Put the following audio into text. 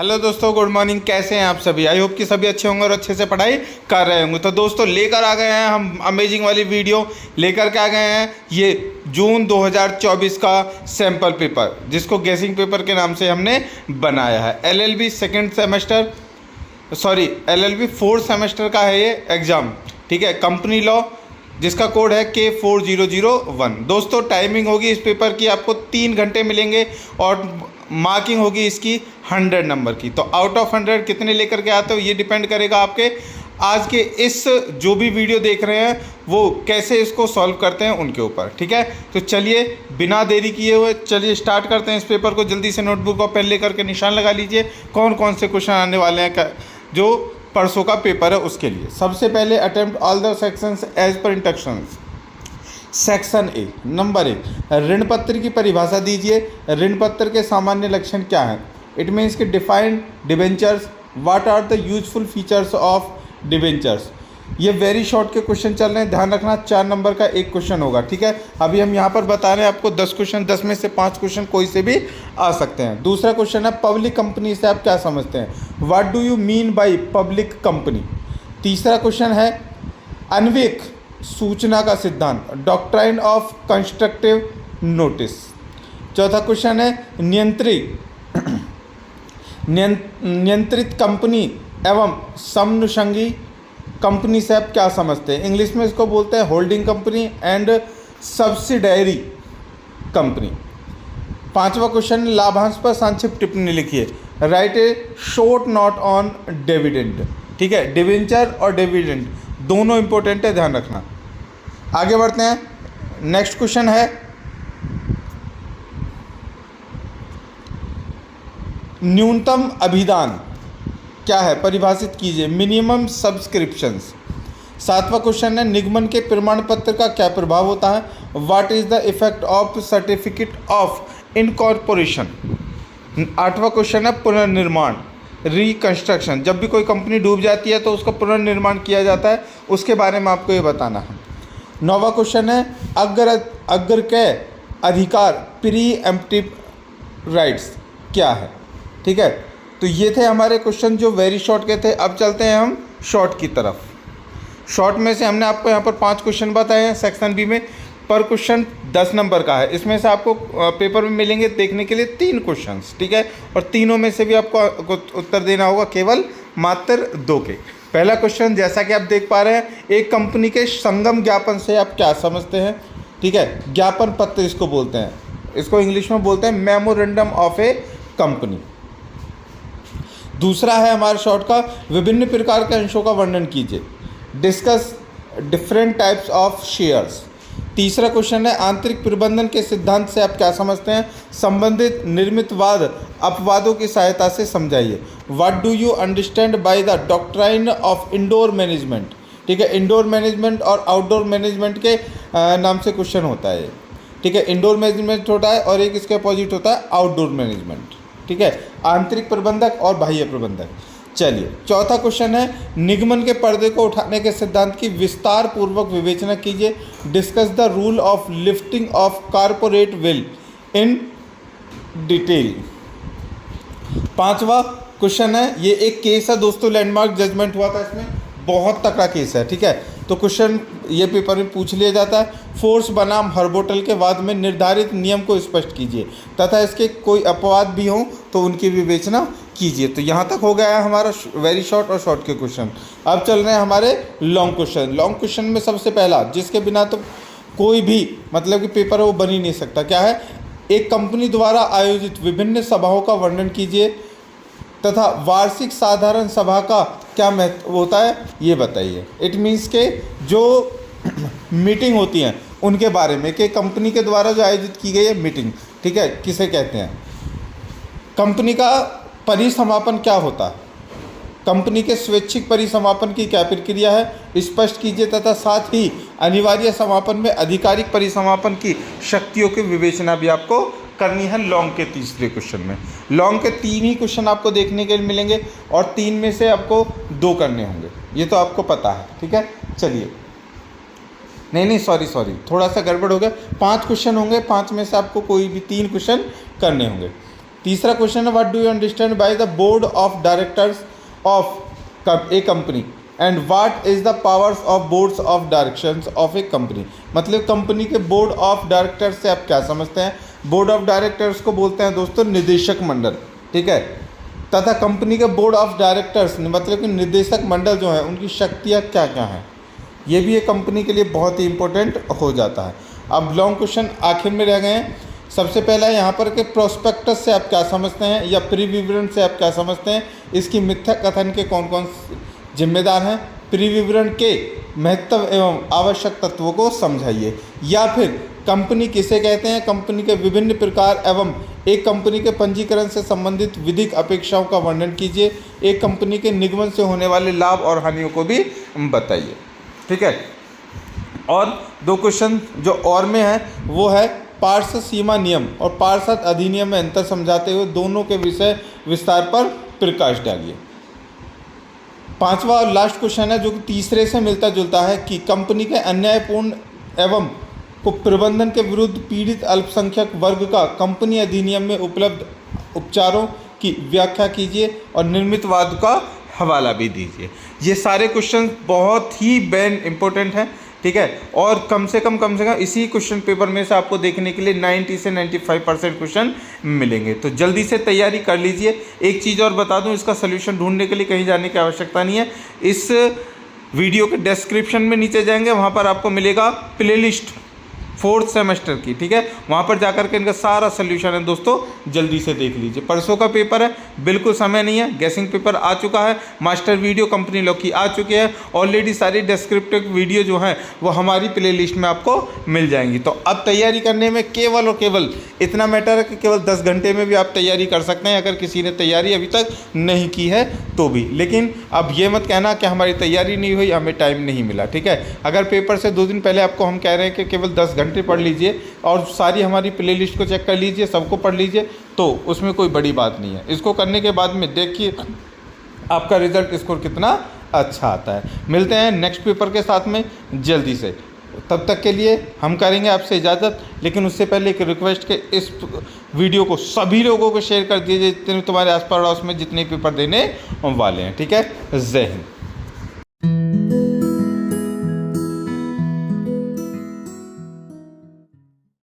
Hello दोस्तों, good morning. कैसे हैं आप सभी? आई होप कि सभी अच्छे होंगे और अच्छे से पढ़ाई कर रहे होंगे। तो दोस्तों लेकर आ गए हैं हम अमेजिंग वाली वीडियो लेकर के आ गए हैं। ये जून 2024 का सैम्पल पेपर, जिसको गेसिंग पेपर के नाम से हमने बनाया है। LLB second semester, sorry LLB fourth semester का है ये एग्ज़ाम। ठीक है, कंपनी लॉ, जिसका कोड है K4001। दोस्तों टाइमिंग होगी इस पेपर की, आपको 3 घंटे मिलेंगे और मार्किंग होगी इसकी 100 नंबर की। तो आउट ऑफ 100 कितने लेकर के आते हो ये डिपेंड करेगा आपके आज के इस जो भी वीडियो देख रहे हैं वो कैसे इसको सॉल्व करते हैं उनके ऊपर। ठीक है, तो चलिए बिना देरी किए हुए चलिए स्टार्ट करते हैं इस पेपर को। जल्दी से नोटबुक और पेन लेकर के निशान लगा लीजिए कौन कौन से क्वेश्चन आने वाले हैं जो परसों का पेपर है उसके लिए। सबसे पहले attempt all the sections as per instructions. Section A, number 1, ऋण पत्र की परिभाषा दीजिए। ऋण पत्र के सामान्य लक्षण क्या हैं? इट मीन्स कि defined debentures, what are the useful features of debentures. ये वेरी शॉर्ट के क्वेश्चन चल रहे हैं, ध्यान रखना 4 नंबर का एक क्वेश्चन होगा। ठीक है, अभी हम यहाँ पर बता रहे हैं आपको 10 क्वेश्चन, 10 में से 5 क्वेश्चन कोई से भी आ सकते हैं। दूसरा क्वेश्चन है पब्लिक कंपनी से आप क्या समझते हैं? What do you mean by public company. तीसरा क्वेश्चन है अन्वेक सूचना का सिद्धांत, डॉक्ट्राइन ऑफ कंस्ट्रक्टिव नोटिस। चौथा क्वेश्चन है नियंत्रित कंपनी एवं समनुषंगी कंपनी से आप क्या समझते हैं? इंग्लिश में इसको बोलते हैं holding company and subsidiary company. पांचवा क्वेश्चन, लाभांश पर संक्षिप्त टिप्पणी लिखिए। Right A short note on dividend. ठीक है, डिवेंचर और डिविडेंड दोनों इंपॉर्टेंट है, ध्यान रखना। आगे बढ़ते हैं। नेक्स्ट क्वेश्चन है न्यूनतम अभिदान क्या है, परिभाषित कीजिए। Minimum subscriptions. 7वां क्वेश्चन है निगमन के प्रमाण पत्र का क्या प्रभाव होता है? What is the effect of certificate of incorporation. 8वां क्वेश्चन है पुनर्निर्माण, रिकंस्ट्रक्शन। जब भी कोई कंपनी डूब जाती है तो उसका पुनर्निर्माण किया जाता है, उसके बारे में आपको ये बताना है। 9वां क्वेश्चन है अगर के अधिकार, प्री एम्प्टिव राइट्स क्या है। ठीक है, तो ये थे हमारे क्वेश्चन जो वेरी शॉर्ट के थे। अब चलते हैं हम शॉर्ट की तरफ। शॉर्ट में से हमने आपको यहाँ पर 5 क्वेश्चन बताए हैं सेक्शन बी में। पर क्वेश्चन 10 नंबर का है। इसमें से आपको पेपर में मिलेंगे देखने के लिए 3 क्वेश्चंस। ठीक है, और तीनों में से भी आपको उत्तर देना होगा केवल मात्र 2 के। पहला क्वेश्चन जैसा कि आप देख पा रहे हैं, एक कंपनी के संगम ज्ञापन से आप क्या समझते हैं? ठीक है, ज्ञापन पत्र इसको बोलते हैं, इसको इंग्लिश में बोलते हैं मेमोरेंडम ऑफ ए कंपनी। दूसरा है हमारे शॉर्ट का विभिन्न प्रकार के अंशों का वर्णन कीजिए। Discuss different types of shares. तीसरा क्वेश्चन है आंतरिक प्रबंधन के सिद्धांत से आप क्या समझते हैं? संबंधित निर्मितवाद अपवादों की सहायता से समझाइए। What do you understand by the doctrine of indoor management. ठीक है, इंडोर मैनेजमेंट और आउटडोर मैनेजमेंट के नाम से क्वेश्चन होता है। ठीक है, इंडोर मैनेजमेंट होता है और एक इसके अपोजिट होता है आउटडोर मैनेजमेंट। ठीक है, आंतरिक प्रबंधक और बाह्य प्रबंधक। चलिए, चौथा क्वेश्चन है निगमन के पर्दे को उठाने के सिद्धांत की विस्तार पूर्वक विवेचना कीजिए। Discuss the rule of lifting of corporate veil in detail. 5वां क्वेश्चन है, ये एक केस है दोस्तों, लैंडमार्क जजमेंट हुआ था, इसमें बहुत तगड़ा केस है। ठीक है, तो क्वेश्चन ये पेपर में पूछ लिया जाता है। फोर्स बनाम हर्बोटल के वाद में निर्धारित नियम को स्पष्ट कीजिए तथा इसके कोई अपवाद भी हों तो उनकी विवेचना कीजिए। तो यहाँ तक हो गया है हमारा वेरी शॉर्ट और शॉर्ट के क्वेश्चन। अब चल रहे हैं हमारे लॉन्ग क्वेश्चन। लॉन्ग क्वेश्चन में सबसे पहला, जिसके बिना तो कोई भी मतलब कि पेपर है वो बन ही नहीं सकता, क्या है? एक कंपनी द्वारा आयोजित विभिन्न सभाओं का वर्णन कीजिए तथा वार्षिक साधारण सभा का क्या महत्व होता है ये बताइए। इट मीन्स के जो मीटिंग होती हैं उनके बारे में, कि कंपनी के द्वारा जो आयोजित की गई है मीटिंग, ठीक है, किसे कहते हैं? कंपनी का परिसमापन क्या होता है? कंपनी के स्वैच्छिक परिसमापन की क्या प्रक्रिया है स्पष्ट कीजिए तथा साथ ही अनिवार्य समापन में आधिकारिक परिसमापन की शक्तियों की विवेचना भी आपको करनी है लॉन्ग के तीसरे क्वेश्चन में। लॉन्ग के 3 ही क्वेश्चन आपको देखने के लिए मिलेंगे और 3 में से आपको 2 करने होंगे, ये तो आपको पता है। ठीक है, चलिए, नहीं सॉरी थोड़ा सा गड़बड़ हो गया। 5 क्वेश्चन होंगे, 5 में से आपको कोई भी 3 क्वेश्चन करने होंगे। तीसरा क्वेश्चन है what do you understand by the board of directors of A company and what is the powers of boards of directions of A company. मतलब कंपनी के बोर्ड ऑफ डायरेक्टर्स से आप क्या समझते हैं? बोर्ड ऑफ डायरेक्टर्स को बोलते हैं दोस्तों निदेशक मंडल, ठीक है। तथा कंपनी के बोर्ड ऑफ डायरेक्टर्स मतलब कि निदेशक मंडल जो है उनकी शक्तियाँ क्या क्या हैं, ये भी एक कंपनी के लिए बहुत ही इंपॉर्टेंट हो जाता है। अब लॉन्ग क्वेश्चन आखिर में रह गए हैं। सबसे पहला यहाँ पर कि प्रोस्पेक्टस से आप क्या समझते हैं या प्री विवरण से आप क्या समझते हैं, इसकी मिथ्या कथन के कौन कौन जिम्मेदार हैं, प्री विवरण के महत्व एवं आवश्यक तत्वों को समझाइए, या फिर कंपनी किसे कहते हैं, कंपनी के विभिन्न प्रकार एवं एक कंपनी के पंजीकरण से संबंधित विधिक अपेक्षाओं का वर्णन कीजिए, एक कंपनी के निगमन से होने वाले लाभ और हानियों को भी बताइए, ठीक है। और दो क्वेश्चन जो और में है वो है पार्षद सीमा नियम और पार्षद अधिनियम में अंतर समझाते हुए दोनों के विषय विस्तार पर प्रकाश डालिए। पांचवा और लास्ट क्वेश्चन है जो कि तीसरे से मिलता जुलता है कि कंपनी के अन्यायपूर्ण एवं को प्रबंधन के विरुद्ध पीड़ित अल्पसंख्यक वर्ग का कंपनी अधिनियम में उपलब्ध उपचारों की व्याख्या कीजिए और निर्मितवाद का हवाला भी दीजिए। ये सारे क्वेश्चन बहुत ही बेन इंपॉर्टेंट हैं, ठीक है। और कम से कम इसी क्वेश्चन पेपर में से आपको देखने के लिए 90 से 95% क्वेश्चन मिलेंगे, तो जल्दी से तैयारी कर लीजिए। एक चीज़ और बता दूं, इसका सोल्यूशन ढूंढने के लिए कहीं जाने की आवश्यकता नहीं है। इस वीडियो के डिस्क्रिप्शन में नीचे जाएंगे, वहाँ पर आपको मिलेगा प्लेलिस्ट 4th सेमेस्टर की, ठीक है। वहाँ पर जाकर के इनका सारा सोल्यूशन है दोस्तों, जल्दी से देख लीजिए। परसों का पेपर है, बिल्कुल समय नहीं है। गैसिंग पेपर आ चुका है, मास्टर वीडियो कंपनी लॉ की आ चुकी है, ऑलरेडी सारी डिस्क्रिप्टिव वीडियो जो हैं वो हमारी प्लेलिस्ट में आपको मिल जाएंगी। तो अब तैयारी करने में केवल और केवल इतना मैटर है कि केवल 10 घंटे में भी आप तैयारी कर सकते हैं, अगर किसी ने तैयारी अभी तक नहीं की है तो भी। लेकिन अब ये मत कहना कि हमारी तैयारी नहीं हुई, हमें टाइम नहीं मिला, ठीक है। अगर पेपर से 2 दिन पहले आपको हम कह रहे हैं कि केवल 10 घंटे पढ़ लीजिए और सारी हमारी प्लेलिस्ट को चेक कर लीजिए, सबको पढ़ लीजिए, तो उसमें कोई बड़ी बात नहीं है। इसको करने के बाद में देखिए आपका रिजल्ट स्कोर कितना अच्छा आता है। मिलते हैं नेक्स्ट पेपर के साथ में जल्दी से, तब तक के लिए हम करेंगे आपसे इजाज़त। लेकिन उससे पहले एक रिक्वेस्ट के इस वीडियो को सभी लोगों को शेयर कर दीजिए, जितने तुम्हारे आस पड़ोस में जितने पेपर देने वाले हैं, ठीक है। जय हिंद।